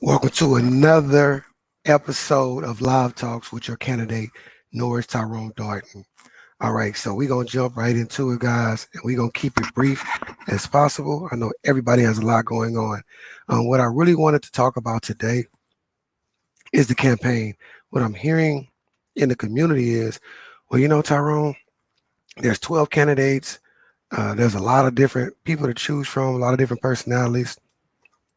Welcome to another episode of Live Talks with your candidate, Norris Tyrone Darden. All right, so we're going to jump right into it, guys, and we're going to keep it brief as possible. I know everybody has a lot going on. What I really wanted to talk about today is the campaign. What I'm hearing in the community is, well, Tyrone, there's 12 candidates. There's a lot of different people to choose from, a lot of different personalities.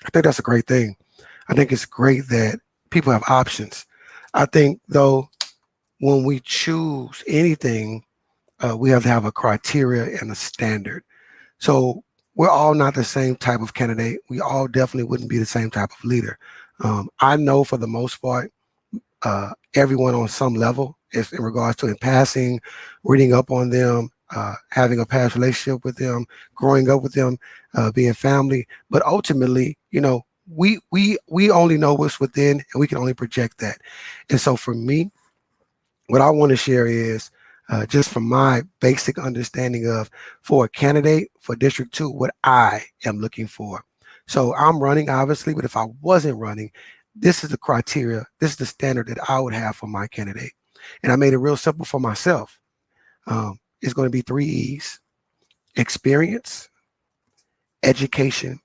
I think that's a great thing. I think it's great that people have options. I think, though, when we choose anything, we have to have a criteria and a standard. So we're all not the same type of candidate. We all definitely wouldn't be the same type of leader. I know for the most part, everyone on some level is in regards to in passing, reading up on them, having a past relationship with them, growing up with them, being family. But ultimately, we only know what's within, and we can only project that. And so for me, what I want to share is just from my basic understanding of for a candidate for District 2, what I am looking for. So I'm running, obviously, but if I wasn't running, this is the criteria, this is the standard that I would have for my candidate. And I made it real simple for myself. It's going to be 3 E's: experience, education,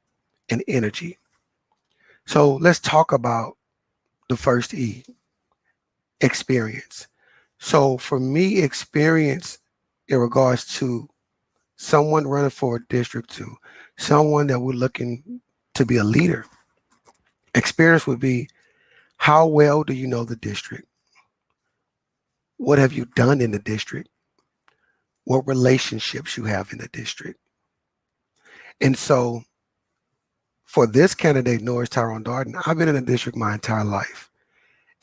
and energy. So let's talk about the first E: experience. So for me, experience in regards to someone running for District 2, someone that we're looking to be a leader, experience would be, how well do you know the district? What have you done in the district? What relationships you have in the district? And so for this candidate, Norris Tyrone Darden, I've been in the district my entire life.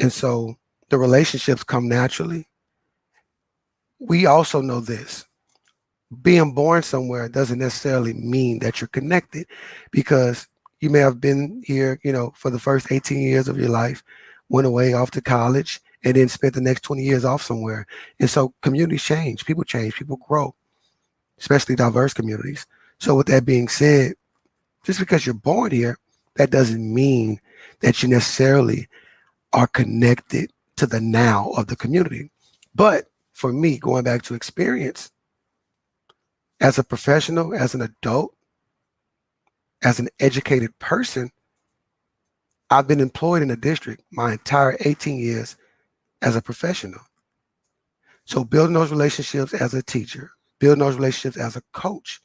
And so the relationships come naturally. We also know this: being born somewhere doesn't necessarily mean that you're connected, because you may have been here, for the first 18 years of your life, went away off to college, and then spent the next 20 years off somewhere. And so communities change, people grow, especially diverse communities. So with that being said, just because you're born here, that doesn't mean that you necessarily are connected to the now of the community. But for me, going back to experience, as a professional, as an adult, as an educated person, I've been employed in the district my entire 18 years as a professional. So building those relationships as a teacher, building those relationships as a coach,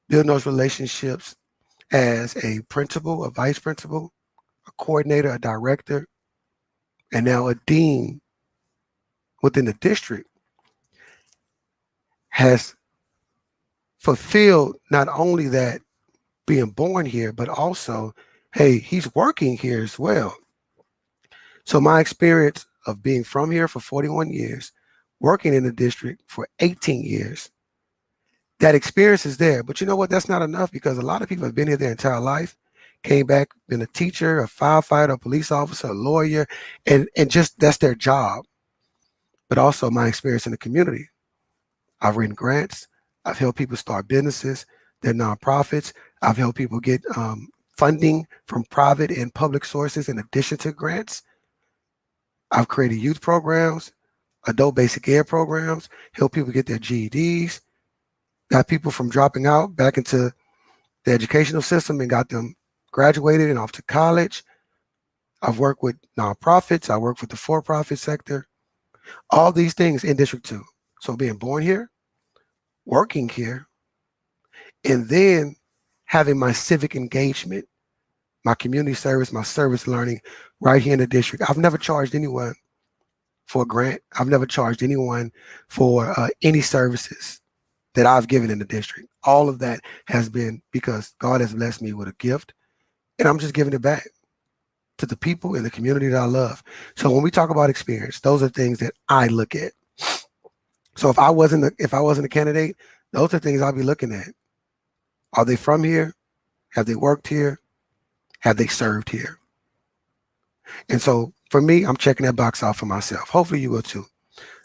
building those relationships as a principal, a vice principal, a coordinator, a director, and now a dean within the district, has fulfilled not only that being born here, but also, hey, he's working here as well. So my experience of being from here for 41 years, working in the district for 18 years, that experience is there. But you know what? That's not enough, because a lot of people have been here their entire life, came back, been a teacher, a firefighter, a police officer, a lawyer, and just that's their job. But also my experience in the community. I've written grants. I've helped people start businesses. They're nonprofits. I've helped people get funding from private and public sources in addition to grants. I've created youth programs, adult basic ed programs, help people get their GEDs, got people from dropping out back into the educational system and got them graduated and off to college. I've worked with nonprofits. I work with the for-profit sector. All these things in District 2. So being born here, working here, and then having my civic engagement, my community service, my service learning right here in the district. I've never charged anyone for a grant. I've never charged anyone for any services that I've given in the district. All of that has been because God has blessed me with a gift, and I'm just giving it back to the people in the community that I love. So when we talk about experience, those are things that I look at. So if I wasn't a candidate, those are things I'll be looking at. Are they from here? Have they worked here? Have they served here? And so for me, I'm checking that box off for myself. Hopefully you will too.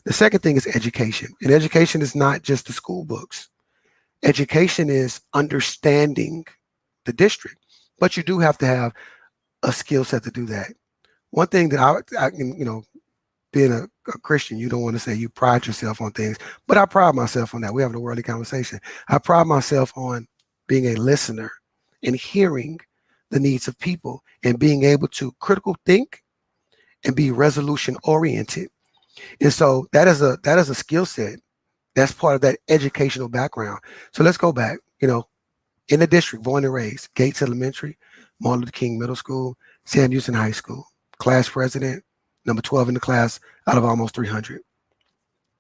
The second thing is education. And education is not just the school books. Education is understanding the district. But you do have to have a skill set to do that. One thing that I can, being a Christian, you don't want to say you pride yourself on things, but I pride myself on that. We have a worldly conversation. I pride myself on being a listener and hearing the needs of people and being able to critical think and be resolution oriented. And so that is a skill set. That's part of that educational background. So let's go back. In the district, born and raised, Gates Elementary, Martin Luther King Middle School, Sam Houston High School, class president, number 12 in the class out of almost 300.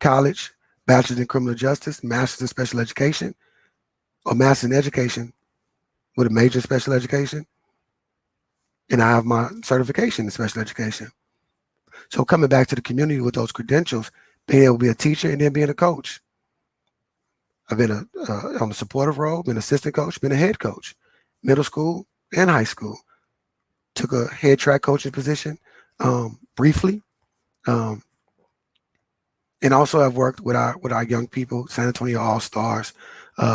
College, bachelor's in criminal justice, master's in special education, or master's in education with a major in special education. And I have my certification in special education. So coming back to the community with those credentials, being able to be a teacher and then being a coach. I've been on a supportive role, been assistant coach, been a head coach, middle school and high school. Took a head track coaching position briefly, and also I've worked with our young people, San Antonio All Stars,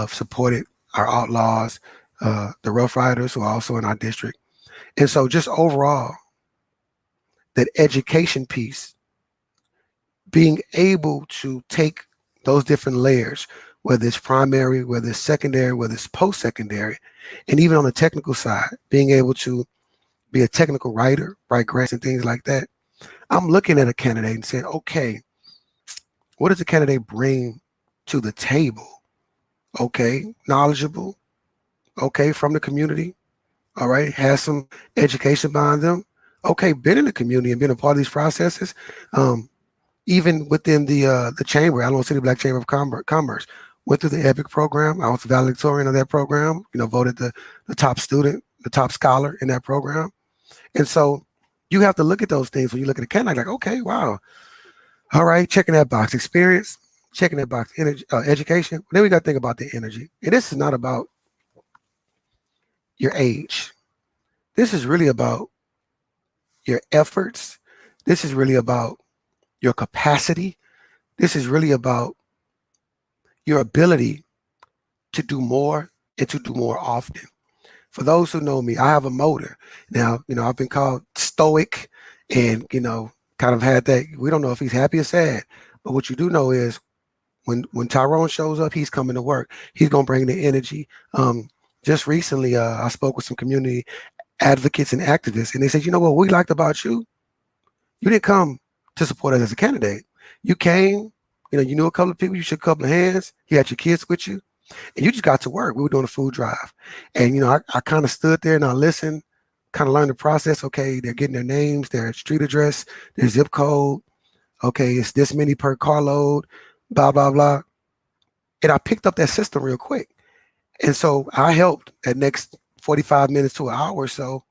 supported our Outlaws, the Rough Riders, who are also in our district, and so just overall, that education piece, being able to take those different layers, whether it's primary, whether it's secondary, whether it's post-secondary, and even on the technical side, being able to be a technical writer, write grants and things like that. I'm looking at a candidate and saying, okay, what does the candidate bring to the table? Okay, knowledgeable, okay, from the community, all right, has some education behind them, okay, been in the community and been a part of these processes. Even within the chamber, Alamo City Black Chamber of Commerce, went through the EPIC program. I was the valedictorian of that program, voted the top student, the top scholar in that program. And so you have to look at those things when you look at a candidate, like, okay, wow, all right, checking that box, experience, checking that box, energy, education. Then we got to think about the energy. And this is not about your age. This is really about your efforts. This is really about your capacity. This is really about your ability to do more and to do more often. For those who know me, I have a motor. Now, I've been called stoic and, kind of had that. We don't know if he's happy or sad, but what you do know is when Tyrone shows up, he's coming to work. He's going to bring the energy. Just recently, I spoke with some community advocates and activists, and they said, what we liked about you, you didn't come to support us as a candidate. You came, you knew a couple of people, you shook a couple of hands, you had your kids with you, and you just got to work. We were doing a food drive. And, I kind of stood there and I listened, kind of learned the process. Okay, they're getting their names, their street address, their zip code. Okay, it's this many per carload, blah, blah, blah. And I picked up that system real quick. And so I helped that next 45 minutes to an hour or so.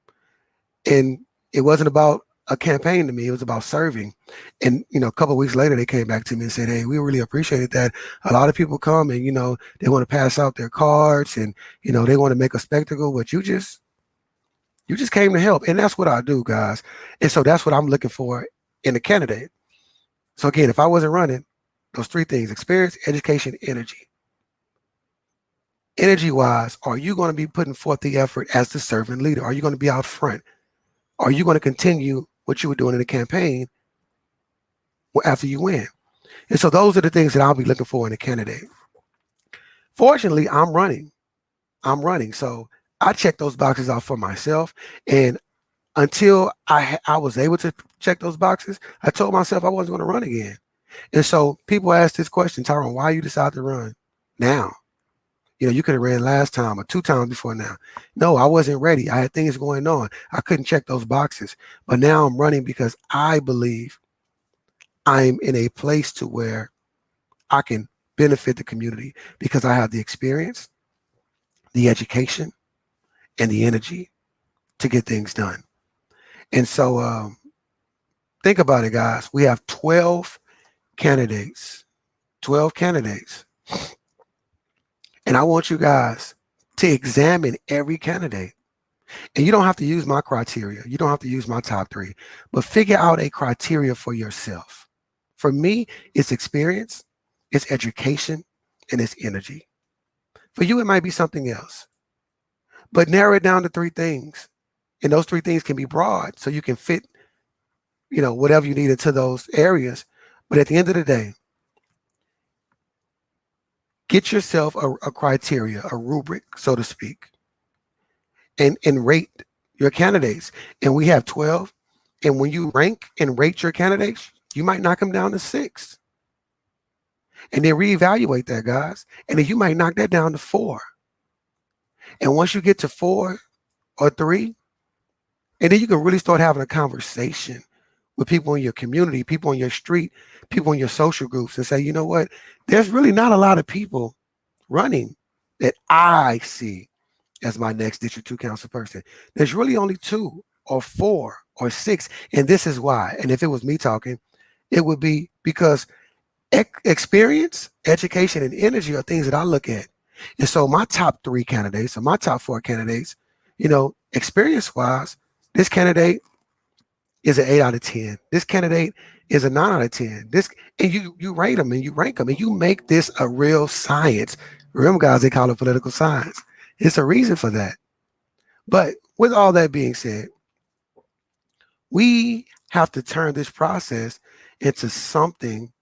And it wasn't about a campaign to me. It was about serving. And, a couple of weeks later, they came back to me and said, hey, we really appreciated that. A lot of people come and, they want to pass out their cards and, they want to make a spectacle, but you just came to help. And that's what I do, guys. And so that's what I'm looking for in a candidate. So again, if I wasn't running, those three things: experience, education, energy. Energy wise, are you going to be putting forth the effort as the servant leader? Are you going to be out front? Are you going to continue what you were doing in the campaign after you win? And so those are the things that I'll be looking for in a candidate. Fortunately, I'm running. So I check those boxes out for myself. And until I was able to check those boxes, I told myself I wasn't going to run again. And so people ask this question, Tyrone, why you decide to run now? You could have ran last time or 2 times before now. No, I wasn't ready. I had things going on. I couldn't check those boxes. But now I'm running because I believe I'm in a place to where I can benefit the community because I have the experience, the education, and the energy to get things done. And so think about it, guys. We have 12 candidates. 12 candidates. And I want you guys to examine every candidate. And you don't have to use my criteria. You don't have to use my top 3, but figure out a criteria for yourself. For me, it's experience, it's education, and it's energy. For you, it might be something else. But narrow it down to 3 things. And those three things can be broad, so you can fit, whatever you need into those areas. But at the end of the day, get yourself a criteria, a rubric, so to speak, and rate your candidates. And we have 12. And when you rank and rate your candidates, you might knock them down to 6. And then reevaluate that, guys. And then you might knock that down to 4. And once you get to 4 or 3, and then you can really start having a conversation with people in your community, people on your street, people in your social groups, and say, you know what? There's really not a lot of people running that I see as my next District 2 council person. There's really only 2 or 4 or 6. And this is why. And if it was me talking, it would be because experience, education, and energy are things that I look at. And so my top 3 candidates or my top 4 candidates, experience wise, this candidate is an 8 out of 10. This candidate is a 9 out of 10. And you rate them and you rank them and you make this a real science. Remember, guys, they call it political science. It's a reason for that. But with all that being said, we have to turn this process into something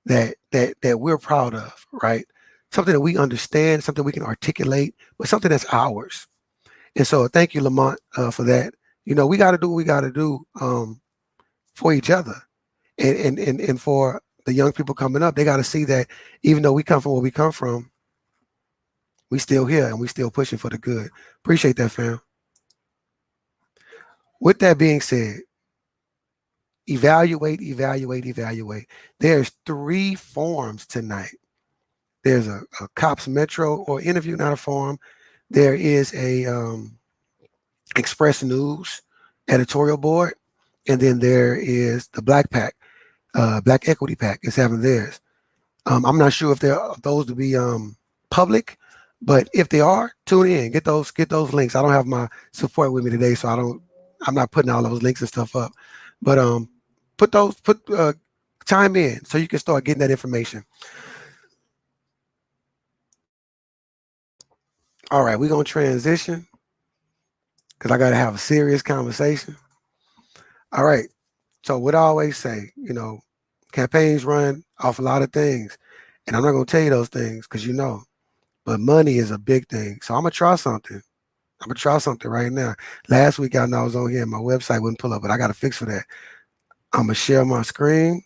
that we're proud of, right? Something that we understand, something we can articulate, but something that's ours. And so thank you, Lamont, for that. We got to do what we got to do for each other. And for the young people coming up, they got to see that even though we come from where we come from, we still here and we still pushing for the good. Appreciate that, fam. With that being said, evaluate. There's 3 forums tonight. There's a COPS Metro or interview, not a forum. There is a Express News editorial board. And then there is the Black PAC, Black Equity PAC is having theirs. I'm not sure if those to be public, but if they are, tune in, get those links. I don't have my support with me today, so I'm not putting all those links and stuff up. But put time in so you can start getting that information. All right, we're gonna transition because I gotta have a serious conversation. All right. So what I always say, campaigns run off a lot of things. And I'm not going to tell you those things because but money is a big thing. So I'm going to try something. I'm going to try something right now. Last week, I know I was on here and my website wouldn't pull up, but I got to fix for that. I'm going to share my screen.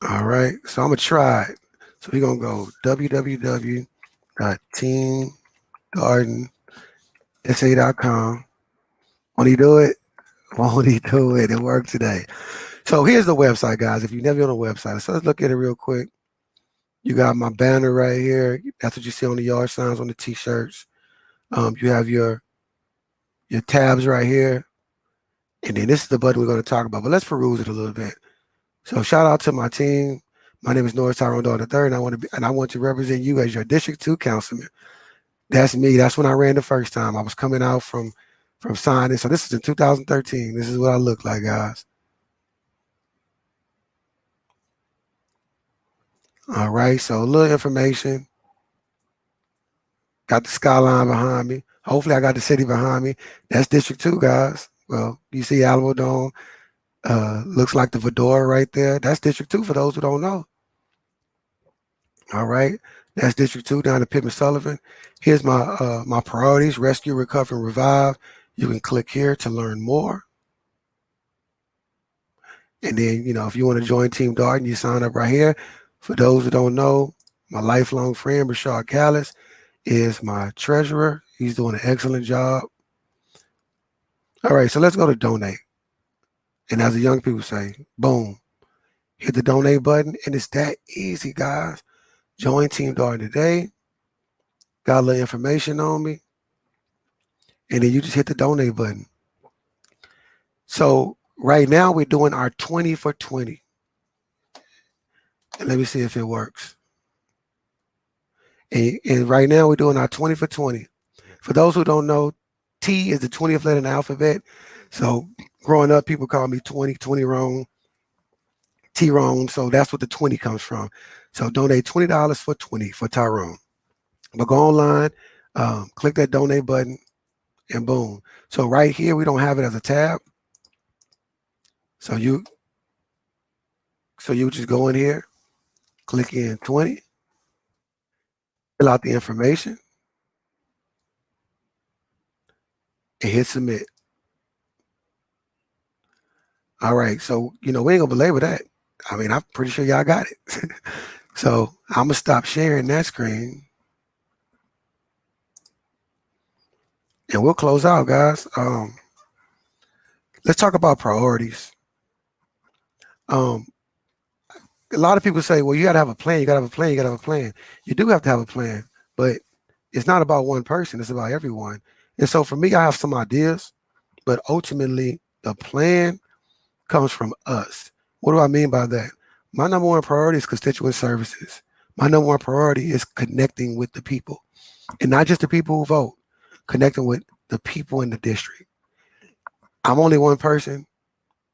All right. So I'm going to try it. So we're going to go www.teamdardensa.com. Won't he do it? Won't he do it? It worked today. So here's the website, guys. If you've never been on the website, so let's look at it real quick. You got my banner right here. That's what you see on the yard signs, on the t-shirts. You have your tabs right here. And then this is the button we're going to talk about. But let's peruse it a little bit. So shout out to my team. My name is Norris Tyrone Darden III, and I want to represent you as your District 2 councilman. That's me. That's when I ran the first time. I was coming out from signing. So this is in 2013. This is what I look like, guys. All right. So a little information. Got the skyline behind me. Hopefully I got the city behind me. That's District 2, guys. Well, you see Alamo Dome. Looks like the Fedora right there. That's District 2 for those who don't know. All right. That's District 2 down to Pittman Sullivan. Here's my my priorities: rescue, recover, and revive. You can click here to learn more. And then, if you want to join Team Darden, you sign up right here. For those who don't know, my lifelong friend, Rashard Callis, is my treasurer. He's doing an excellent job. All right, so let's go to donate. And as the young people say, boom, hit the donate button. And it's that easy, guys. Join Team Darden today. Got a little information on me. And then you just hit the donate button. So right now we're doing our 20 for 20. And let me see if it works. And right now we're doing our 20 for 20. For those who don't know, T is the 20th letter in the alphabet. So growing up, people call me 20 wrong, T wrong. So that's what the 20 comes from. So donate $20 for 20 for Tyrone. But go online, click that donate button, and boom. So right here, we don't have it as a tab. So you just go in here, click in 20, fill out the information, and hit submit. All right, so we ain't gonna belabor that. I mean, I'm pretty sure y'all got it. So I'm gonna stop sharing that screen, and we'll close out, guys. Let's talk about priorities. A lot of people say, well, you gotta have a plan, you gotta have a plan, you gotta have a plan. You do have to have a plan, but it's not about one person, it's about everyone. And so for me, I have some ideas, but ultimately the plan comes from us. What do I mean by that? My number one priority is constituent services. My number one priority is connecting with the people, and not just the people who vote, connecting with the people in the district. I'm only one person,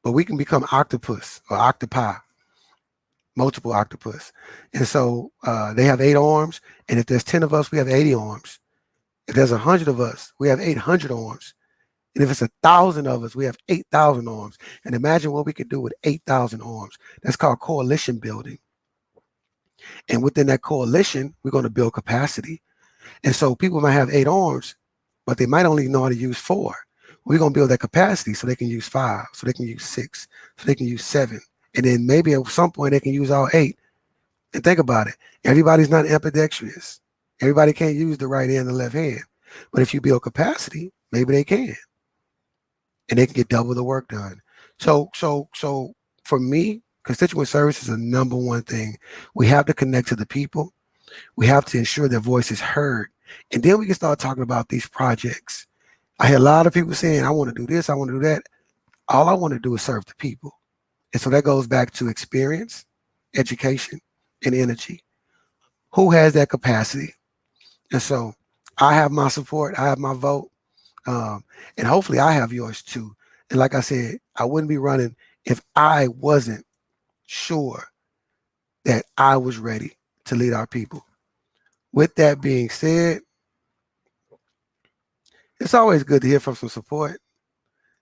but we can become octopus or octopi, multiple octopus. And so they have 8 arms, and if there's 10 of us, we have 80 arms. If there's 100 of us, we have 800 arms. And if it's 1,000 of us, we have 8,000 arms. And imagine what we could do with 8,000 arms. That's called coalition building. And within that coalition, we're going to build capacity. And so people might have 8 arms, but they might only know how to use 4. We're going to build that capacity so they can use 5, so they can use 6, so they can use 7. And then maybe at some point they can use all 8. And think about it. Everybody's not ambidextrous. Everybody can't use the right hand and the left hand. But if you build capacity, maybe they can. And they can get double the work done. So for me, constituent service is the number one thing. We have to connect to the people. We have to ensure their voice is heard. And then we can start talking about these projects. I hear a lot of people saying, I want to do this, I want to do that. All I want to do is serve the people. And so that goes back to experience, education, and energy. Who has that capacity? And so I have my support, I have my vote. And hopefully I have yours too. And like I said, I wouldn't be running if I wasn't sure that I was ready to lead our people. With that being said, it's always good to hear from some support.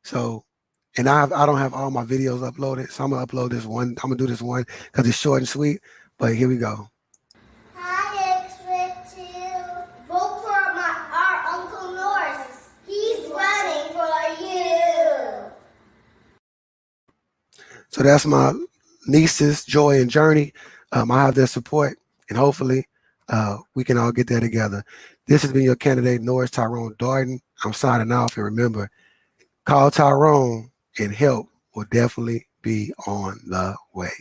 So, and I don't have all my videos uploaded, so I'm gonna upload this one. I'm gonna do this one because it's short and sweet. But here we go. Hi, it's Richard. Vote for our Uncle Norris. He's running for you. So that's my nieces, Joy and Journey. I have their support, and hopefully we can all get there together. This has been your candidate, Norris Tyrone Darden. I'm signing off, and remember, call Tyrone and help will definitely be on the way.